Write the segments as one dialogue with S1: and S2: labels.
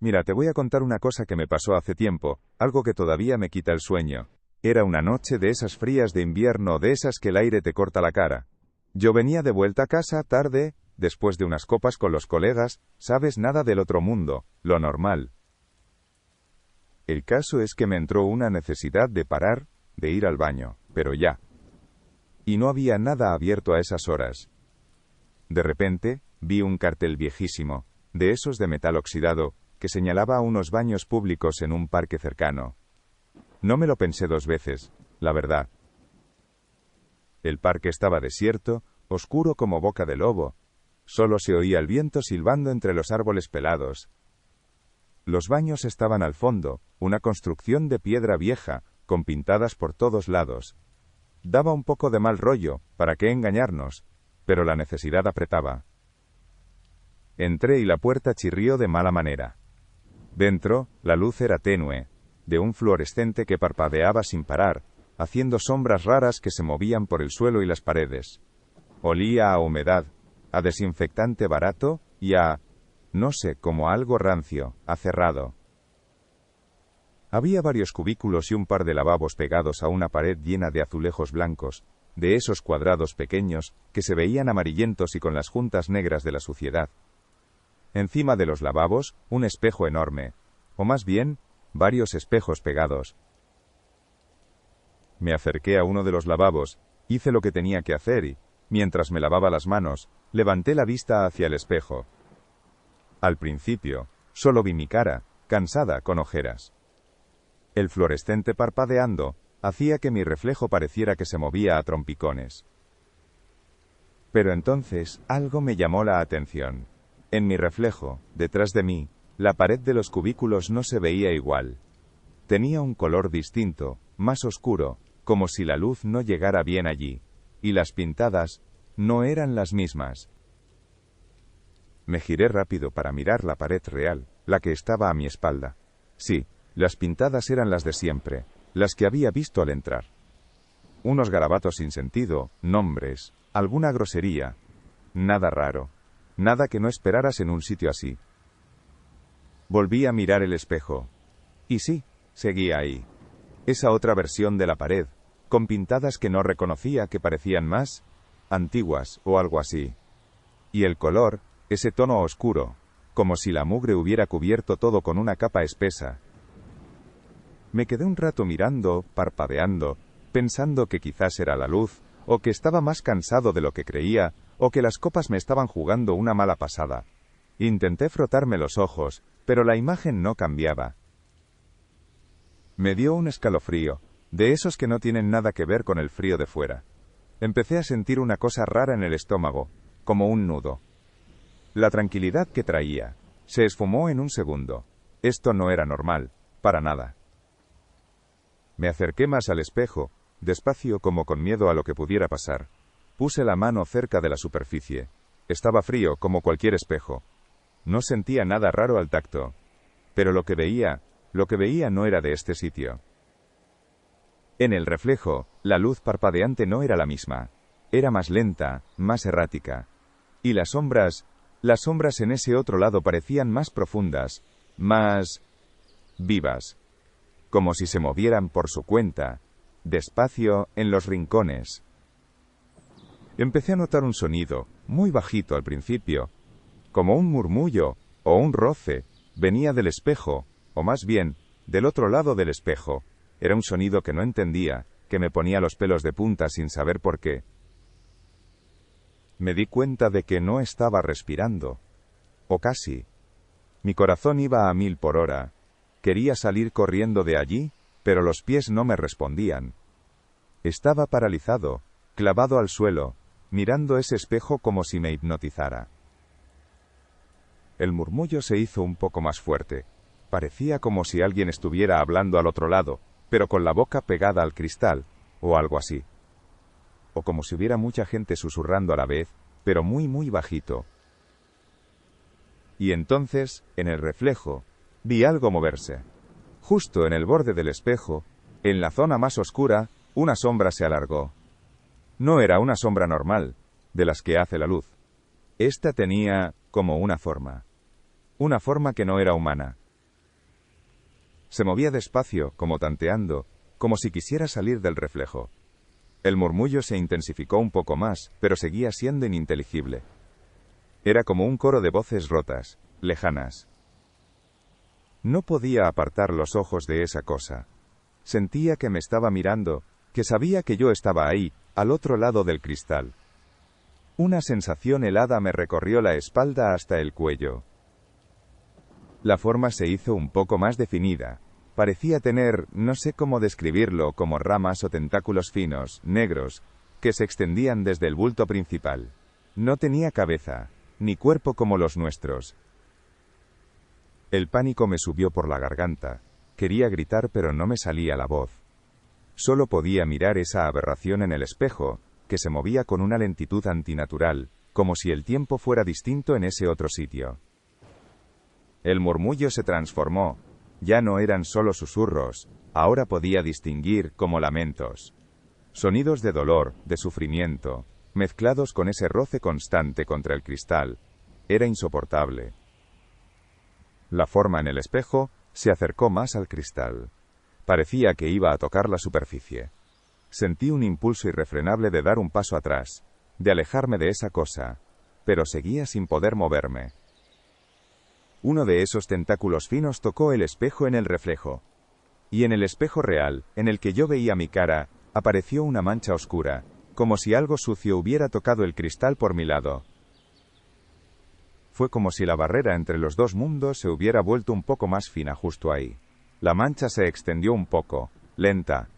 S1: Mira, te voy a contar una cosa que me pasó hace tiempo, algo que todavía me quita el sueño. Era una noche de esas frías de invierno, de esas que el aire te corta la cara. Yo venía de vuelta a casa, tarde, después de unas copas con los colegas, sabes, nada del otro mundo, lo normal. El caso es que me entró una necesidad de parar, de ir al baño, pero ya. Y no había nada abierto a esas horas. De repente, vi un cartel viejísimo, de esos de metal oxidado, que señalaba a unos baños públicos en un parque cercano. No me lo pensé dos veces, la verdad. El parque estaba desierto, oscuro como boca de lobo. Solo se oía el viento silbando entre los árboles pelados. Los baños estaban al fondo, una construcción de piedra vieja, con pintadas por todos lados. Daba un poco de mal rollo, ¿para qué engañarnos? Pero la necesidad apretaba. Entré y la puerta chirrió de mala manera. Dentro, la luz era tenue, de un fluorescente que parpadeaba sin parar, haciendo sombras raras que se movían por el suelo y las paredes. Olía a humedad, a desinfectante barato y a, no sé, como a algo rancio, acerrado. Había varios cubículos y un par de lavabos pegados a una pared llena de azulejos blancos, de esos cuadrados pequeños que se veían amarillentos y con las juntas negras de la suciedad. Encima de los lavabos, un espejo enorme, o más bien, varios espejos pegados. Me acerqué a uno de los lavabos, hice lo que tenía que hacer y, mientras me lavaba las manos, levanté la vista hacia el espejo. Al principio, solo vi mi cara, cansada, con ojeras. El fluorescente parpadeando hacía que mi reflejo pareciera que se movía a trompicones. Pero entonces algo me llamó la atención. En mi reflejo, detrás de mí, la pared de los cubículos no se veía igual. Tenía un color distinto, más oscuro, como si la luz no llegara bien allí, y las pintadas no eran las mismas. Me giré rápido para mirar la pared real, la que estaba a mi espalda. Sí, las pintadas eran las de siempre, las que había visto al entrar. Unos garabatos sin sentido, nombres, alguna grosería. Nada raro, nada que no esperaras en un sitio así. Volví a mirar el espejo. Y sí, seguía ahí. Esa otra versión de la pared, con pintadas que no reconocía, que parecían más antiguas o algo así. Y el color, ese tono oscuro, como si la mugre hubiera cubierto todo con una capa espesa. Me quedé un rato mirando, parpadeando, pensando que quizás era la luz, o que estaba más cansado de lo que creía, o que las copas me estaban jugando una mala pasada. Intenté frotarme los ojos, pero la imagen no cambiaba. Me dio un escalofrío, de esos que no tienen nada que ver con el frío de fuera. Empecé a sentir una cosa rara en el estómago, como un nudo. La tranquilidad que traía se esfumó en un segundo. Esto no era normal, para nada. Me acerqué más al espejo, despacio como con miedo a lo que pudiera pasar. Puse la mano cerca de la superficie. Estaba frío como cualquier espejo. No sentía nada raro al tacto. Pero lo que veía no era de este sitio. En el reflejo, la luz parpadeante no era la misma. Era más lenta, más errática. Y las sombras en ese otro lado parecían más profundas, más vivas. Como si se movieran por su cuenta, despacio, en los rincones. Empecé a notar un sonido, muy bajito al principio, como un murmullo o un roce, venía del espejo, o más bien, del otro lado del espejo. Era un sonido que no entendía, que me ponía los pelos de punta sin saber por qué. Me di cuenta de que no estaba respirando. O casi. Mi corazón iba a 1000 por hora. Quería salir corriendo de allí, pero los pies no me respondían. Estaba paralizado, clavado al suelo, mirando ese espejo como si me hipnotizara. El murmullo se hizo un poco más fuerte. Parecía como si alguien estuviera hablando al otro lado, pero con la boca pegada al cristal, o algo así. O como si hubiera mucha gente susurrando a la vez, pero muy muy bajito. Y entonces, en el reflejo, vi algo moverse. Justo en el borde del espejo, en la zona más oscura, una sombra se alargó. No era una sombra normal, de las que hace la luz. Esta tenía como una forma. Una forma que no era humana. Se movía despacio, como tanteando, como si quisiera salir del reflejo. El murmullo se intensificó un poco más, pero seguía siendo ininteligible. Era como un coro de voces rotas, lejanas. No podía apartar los ojos de esa cosa. Sentía que me estaba mirando, que sabía que yo estaba ahí, al otro lado del cristal. Una sensación helada me recorrió la espalda hasta el cuello. La forma se hizo un poco más definida. Parecía tener, no sé cómo describirlo, como ramas o tentáculos finos, negros, que se extendían desde el bulto principal. No tenía cabeza, ni cuerpo como los nuestros. El pánico me subió por la garganta. Quería gritar pero no me salía la voz. Solo podía mirar esa aberración en el espejo, que se movía con una lentitud antinatural, como si el tiempo fuera distinto en ese otro sitio. El murmullo se transformó. Ya no eran solo susurros, ahora podía distinguir como lamentos. Sonidos de dolor, de sufrimiento, mezclados con ese roce constante contra el cristal. Era insoportable. La forma en el espejo se acercó más al cristal. Parecía que iba a tocar la superficie. Sentí un impulso irrefrenable de dar un paso atrás, de alejarme de esa cosa, pero seguía sin poder moverme. Uno de esos tentáculos finos tocó el espejo en el reflejo. Y en el espejo real, en el que yo veía mi cara, apareció una mancha oscura, como si algo sucio hubiera tocado el cristal por mi lado. Fue como si la barrera entre los dos mundos se hubiera vuelto un poco más fina justo ahí. La mancha se extendió un poco, lenta,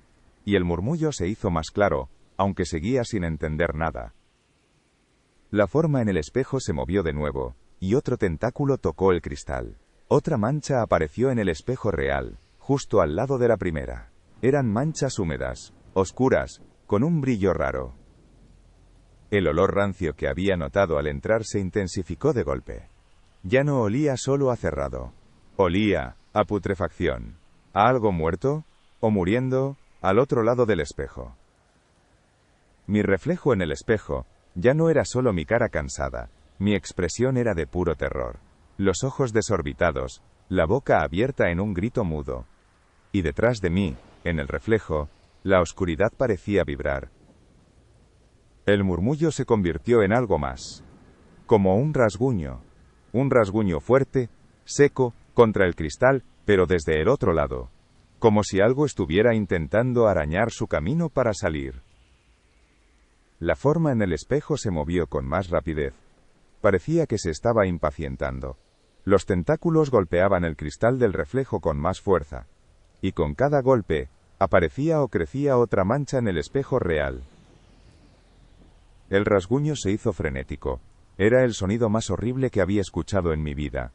S1: y el murmullo se hizo más claro, aunque seguía sin entender nada. La forma en el espejo se movió de nuevo, y otro tentáculo tocó el cristal. Otra mancha apareció en el espejo real, justo al lado de la primera. Eran manchas húmedas, oscuras, con un brillo raro. El olor rancio que había notado al entrar se intensificó de golpe. Ya no olía solo a cerrado. Olía a putrefacción, a algo muerto, o muriendo, al otro lado del espejo. Mi reflejo en el espejo ya no era solo mi cara cansada, mi expresión era de puro terror. Los ojos desorbitados, la boca abierta en un grito mudo. Y detrás de mí, en el reflejo, la oscuridad parecía vibrar. El murmullo se convirtió en algo más. Como un rasguño fuerte, seco, contra el cristal, pero desde el otro lado. Como si algo estuviera intentando arañar su camino para salir. La forma en el espejo se movió con más rapidez. Parecía que se estaba impacientando. Los tentáculos golpeaban el cristal del reflejo con más fuerza. Y con cada golpe, aparecía o crecía otra mancha en el espejo real. El rasguño se hizo frenético. Era el sonido más horrible que había escuchado en mi vida.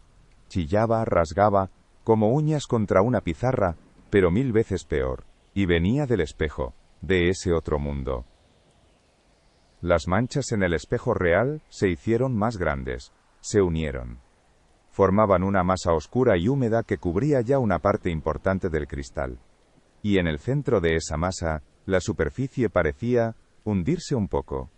S1: Chillaba, rasgaba, como uñas contra una pizarra, pero 1000 veces peor. Y venía del espejo, de ese otro mundo. Las manchas en el espejo real se hicieron más grandes, se unieron. Formaban una masa oscura y húmeda que cubría ya una parte importante del cristal. Y en el centro de esa masa, la superficie parecía hundirse un poco.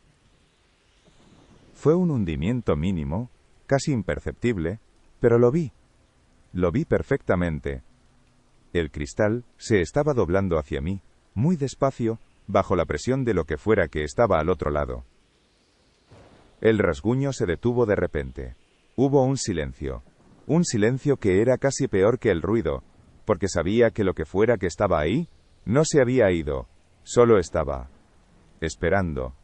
S1: Fue un hundimiento mínimo, casi imperceptible, pero lo vi. Lo vi perfectamente. El cristal se estaba doblando hacia mí, muy despacio, bajo la presión de lo que fuera que estaba al otro lado. El rasguño se detuvo de repente. Hubo un silencio que era casi peor que el ruido, porque sabía que lo que fuera que estaba ahí, no se había ido, solo estaba esperando.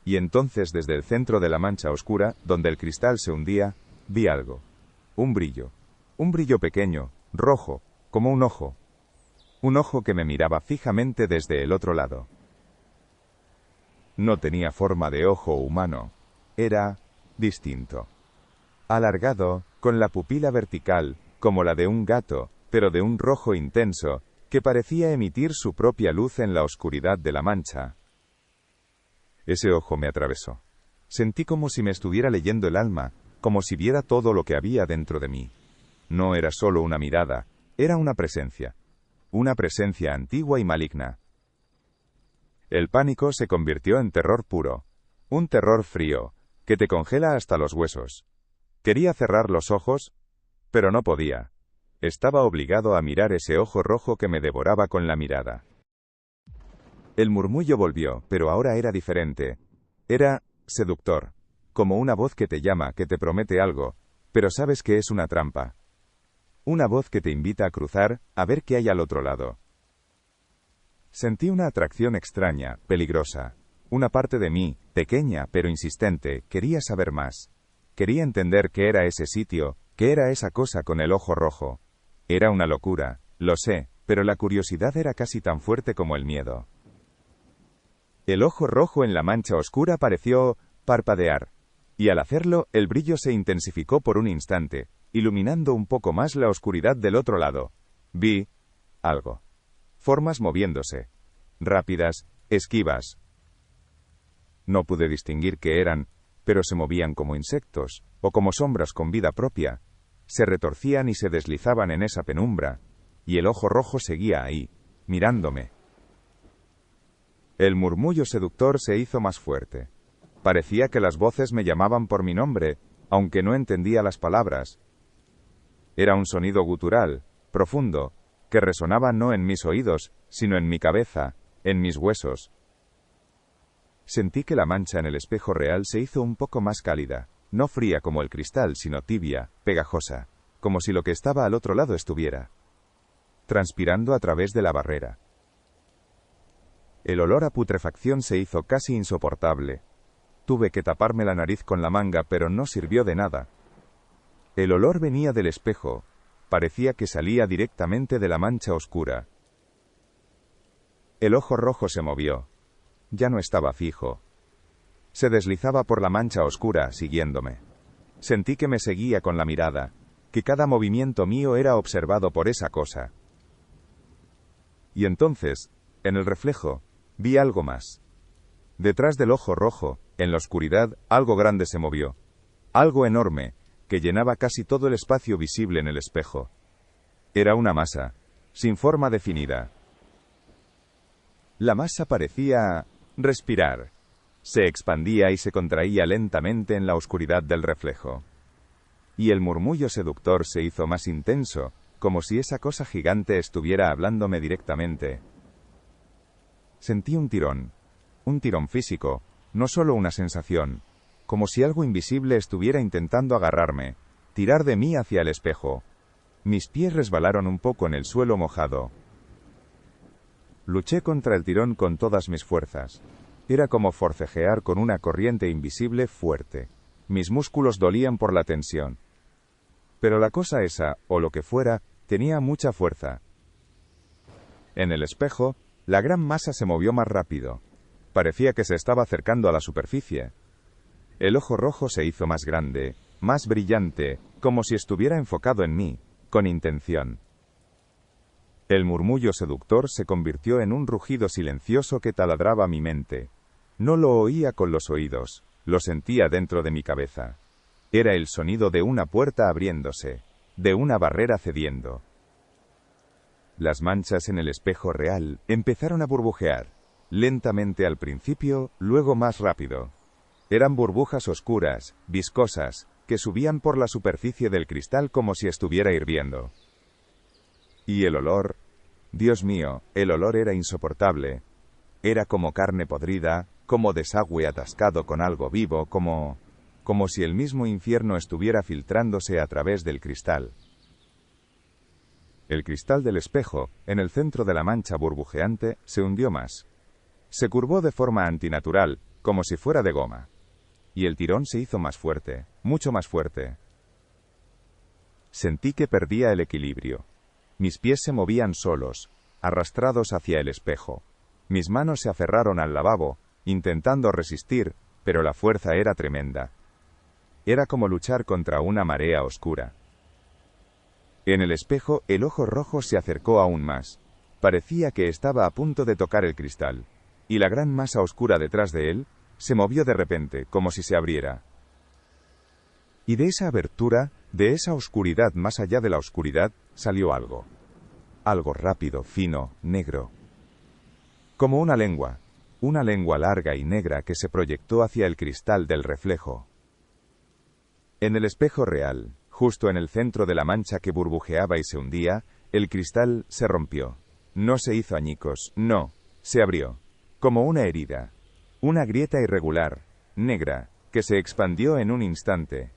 S1: Y entonces desde el centro de la mancha oscura, donde el cristal se hundía, vi algo. Un brillo pequeño, rojo, como un ojo. Un ojo que me miraba fijamente desde el otro lado. No tenía forma de ojo humano. Era distinto. Alargado, con la pupila vertical, como la de un gato, pero de un rojo intenso, que parecía emitir su propia luz en la oscuridad de la mancha. Ese ojo me atravesó. Sentí como si me estuviera leyendo el alma, como si viera todo lo que había dentro de mí. No era solo una mirada, era una presencia. Una presencia antigua y maligna. El pánico se convirtió en terror puro. Un terror frío, que te congela hasta los huesos. Quería cerrar los ojos, pero no podía. Estaba obligado a mirar ese ojo rojo que me devoraba con la mirada. El murmullo volvió, pero ahora era diferente. Era seductor, como una voz que te llama, que te promete algo, pero sabes que es una trampa. Una voz que te invita a cruzar, a ver qué hay al otro lado. Sentí una atracción extraña, peligrosa. Una parte de mí, pequeña pero insistente, quería saber más. Quería entender qué era ese sitio, qué era esa cosa con el ojo rojo. Era una locura, lo sé, pero la curiosidad era casi tan fuerte como el miedo. El ojo rojo en la mancha oscura pareció parpadear, y al hacerlo, el brillo se intensificó por un instante, iluminando un poco más la oscuridad del otro lado. Vi algo. Formas moviéndose. Rápidas, esquivas. No pude distinguir qué eran, pero se movían como insectos, o como sombras con vida propia. Se retorcían y se deslizaban en esa penumbra, y el ojo rojo seguía ahí, mirándome. El murmullo seductor se hizo más fuerte. Parecía que las voces me llamaban por mi nombre, aunque no entendía las palabras. Era un sonido gutural, profundo, que resonaba no en mis oídos, sino en mi cabeza, en mis huesos. Sentí que la mancha en el espejo real se hizo un poco más cálida, no fría como el cristal, sino tibia, pegajosa, como si lo que estaba al otro lado estuviera transpirando a través de la barrera. El olor a putrefacción se hizo casi insoportable. Tuve que taparme la nariz con la manga, pero no sirvió de nada. El olor venía del espejo, parecía que salía directamente de la mancha oscura. El ojo rojo se movió. Ya no estaba fijo. Se deslizaba por la mancha oscura, siguiéndome. Sentí que me seguía con la mirada, que cada movimiento mío era observado por esa cosa. Y entonces, en el reflejo, vi algo más. Detrás del ojo rojo, en la oscuridad, algo grande se movió. Algo enorme, que llenaba casi todo el espacio visible en el espejo. Era una masa, sin forma definida. La masa parecía respirar. Se expandía y se contraía lentamente en la oscuridad del reflejo. Y el murmullo seductor se hizo más intenso, como si esa cosa gigante estuviera hablándome directamente. Sentí un tirón físico, no solo una sensación, como si algo invisible estuviera intentando agarrarme, tirar de mí hacia el espejo. Mis pies resbalaron un poco en el suelo mojado. Luché contra el tirón con todas mis fuerzas. Era como forcejear con una corriente invisible fuerte. Mis músculos dolían por la tensión. Pero la cosa esa, o lo que fuera, tenía mucha fuerza. En el espejo, la gran masa se movió más rápido. Parecía que se estaba acercando a la superficie. El ojo rojo se hizo más grande, más brillante, como si estuviera enfocado en mí, con intención. El murmullo seductor se convirtió en un rugido silencioso que taladraba mi mente. No lo oía con los oídos, lo sentía dentro de mi cabeza. Era el sonido de una puerta abriéndose, de una barrera cediendo. Las manchas en el espejo real empezaron a burbujear, lentamente al principio, luego más rápido. Eran burbujas oscuras, viscosas, que subían por la superficie del cristal como si estuviera hirviendo. Y el olor, Dios mío, el olor era insoportable. Era como carne podrida, como desagüe atascado con algo vivo, como si el mismo infierno estuviera filtrándose a través del cristal. El cristal del espejo, en el centro de la mancha burbujeante, se hundió más. Se curvó de forma antinatural, como si fuera de goma. Y el tirón se hizo más fuerte, mucho más fuerte. Sentí que perdía el equilibrio. Mis pies se movían solos, arrastrados hacia el espejo. Mis manos se aferraron al lavabo, intentando resistir, pero la fuerza era tremenda. Era como luchar contra una marea oscura. En el espejo, el ojo rojo se acercó aún más. Parecía que estaba a punto de tocar el cristal. Y la gran masa oscura detrás de él, se movió de repente, como si se abriera. Y de esa abertura, de esa oscuridad más allá de la oscuridad, salió algo. Algo rápido, fino, negro. Como una lengua larga y negra que se proyectó hacia el cristal del reflejo. En el espejo real, Justo en el centro de la mancha que burbujeaba y se hundía, el cristal se rompió. No se hizo añicos, no, se abrió. Como una herida. Una grieta irregular, negra, que se expandió en un instante.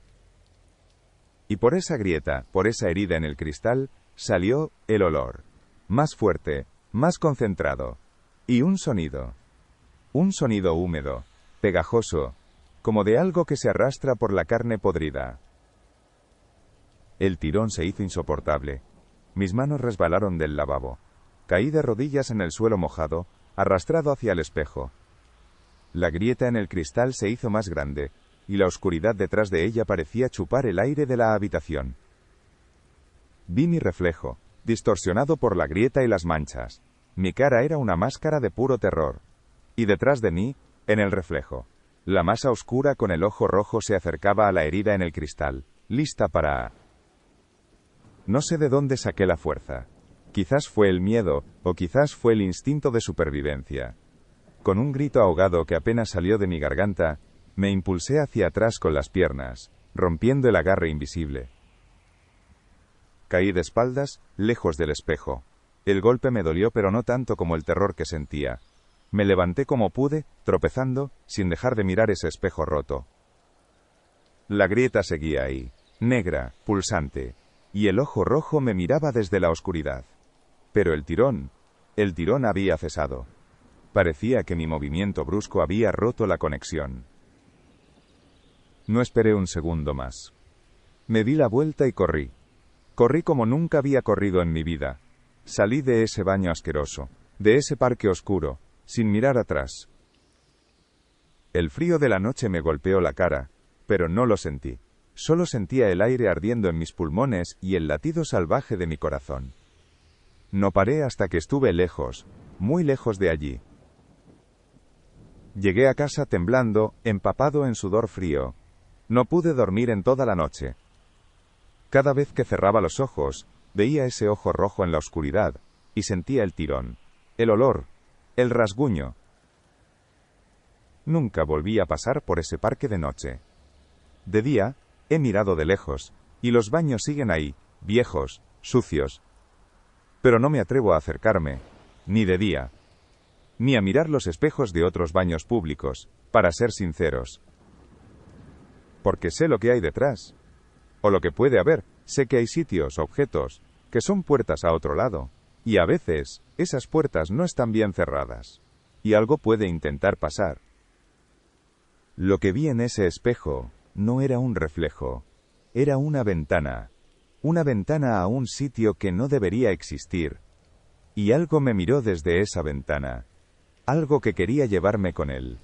S1: Y por esa grieta, por esa herida en el cristal, salió el olor. Más fuerte, más concentrado. Y un sonido. Un sonido húmedo, pegajoso, como de algo que se arrastra por la carne podrida. El tirón se hizo insoportable. Mis manos resbalaron del lavabo. Caí de rodillas en el suelo mojado, arrastrado hacia el espejo. La grieta en el cristal se hizo más grande, y la oscuridad detrás de ella parecía chupar el aire de la habitación. Vi mi reflejo, distorsionado por la grieta y las manchas. Mi cara era una máscara de puro terror. Y detrás de mí, en el reflejo, la masa oscura con el ojo rojo se acercaba a la herida en el cristal, lista para... No sé de dónde saqué la fuerza. Quizás fue el miedo, o quizás fue el instinto de supervivencia. Con un grito ahogado que apenas salió de mi garganta, me impulsé hacia atrás con las piernas, rompiendo el agarre invisible. Caí de espaldas, lejos del espejo. El golpe me dolió, pero no tanto como el terror que sentía. Me levanté como pude, tropezando, sin dejar de mirar ese espejo roto. La grieta seguía ahí, negra, pulsante, y el ojo rojo me miraba desde la oscuridad. Pero el tirón había cesado. Parecía que mi movimiento brusco había roto la conexión. No esperé un segundo más. Me di la vuelta y corrí. Corrí como nunca había corrido en mi vida. Salí de ese baño asqueroso, de ese parque oscuro, sin mirar atrás. El frío de la noche me golpeó la cara, pero no lo sentí. Solo sentía el aire ardiendo en mis pulmones y el latido salvaje de mi corazón. No paré hasta que estuve lejos, muy lejos de allí. Llegué a casa temblando, empapado en sudor frío. No pude dormir en toda la noche. Cada vez que cerraba los ojos, veía ese ojo rojo en la oscuridad, y sentía el tirón, el olor, el rasguño. Nunca volví a pasar por ese parque de noche. De día, he mirado de lejos, y los baños siguen ahí, viejos, sucios. Pero no me atrevo a acercarme, ni de día, ni a mirar los espejos de otros baños públicos, para ser sinceros. Porque sé lo que hay detrás, o lo que puede haber. Sé que hay sitios, objetos, que son puertas a otro lado, y a veces, esas puertas no están bien cerradas, y algo puede intentar pasar. Lo que vi en ese espejo no era un reflejo, era una ventana a un sitio que no debería existir, y algo me miró desde esa ventana, algo que quería llevarme con él.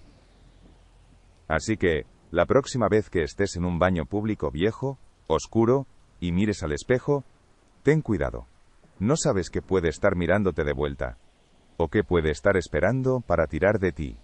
S1: Así que, la próxima vez que estés en un baño público viejo, oscuro, y mires al espejo, ten cuidado. No sabes qué puede estar mirándote de vuelta, o qué puede estar esperando para tirar de ti.